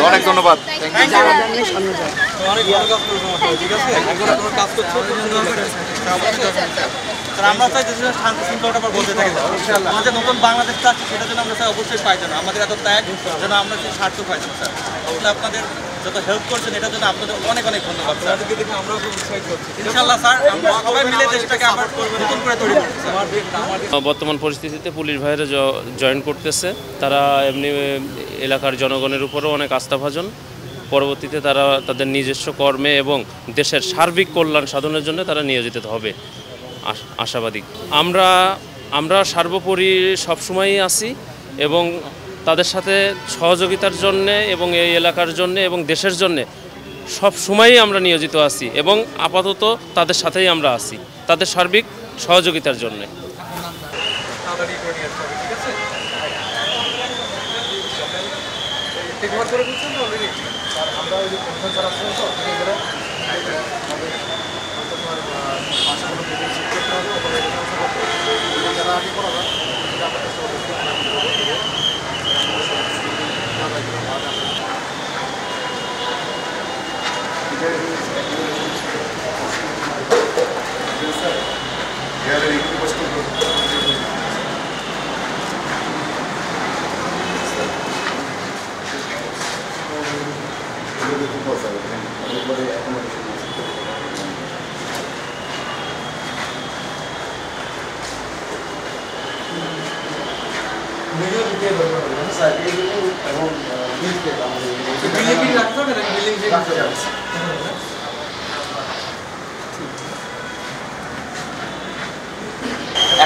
অনেক ধন্যবাদ। আমরা চাই দেশের শান্তি শৃঙ্খলাটা বলতে থাকি, আমাদের নতুন বাংলাদেশ চাচ্ছি সেটার জন্য আমরা স্যার অবশ্যই পাই যেন আমাদের এত ত্যাগ যেন আমরা সেই সার্থক হয় স্যার। তাহলে আপনাদের যত হেল্প করছেন এটার জন্য আপনাদের অনেক অনেক ধন্যবাদ স্যার। আমরাও খুব উৎসাহিত হচ্ছি ইনশাআল্লাহ স্যার, আমরা সবাই মিলে দেশটাকে আবার নতুন করে তৈরি করব। বর্তমান পরিস্থিতিতে পুলিশ ভাইরা জয়েন করতেছে, তারা এমনি এলাকার জনগণের উপরও অনেক আস্থাভাজন। পরবর্তীতে তারা তাদের নিজস্ব কর্মে এবং দেশের সার্বিক কল্যাণ সাধনের জন্য তারা নিয়োজিত হবে আশাবাদী। আমরা সর্বোপরি সবসময়ই আছি এবং তাদের সাথে সহযোগিতার জন্যে এবং এই এলাকার জন্যে এবং দেশের জন্যে সব সময়ই আমরা নিয়োজিত আছি এবং আপাতত তাদের সাথেই আমরা আছি তাদের সার্বিক সহযোগিতার জন্যে।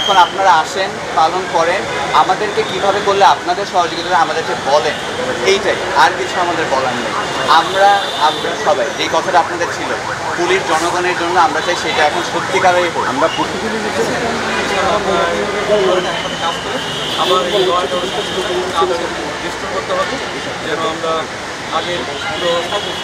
এখন আপনারা আসেন, পালন করেন, আমাদেরকে কিভাবে করলে আপনাদের সহযোগিতা আমাদেরকে বলেন, এইটাই, আর কিছু আমাদের বলার নেই। আমরা সবাই যেই কথাটা আপনাদের ছিল পুলিশ জনগণের জন্য, আমরা চাই সেটা এখন সত্যিকারেই হোক। আমরা প্রতিদিন করতে হবে যেন আমরা আগের আমাদের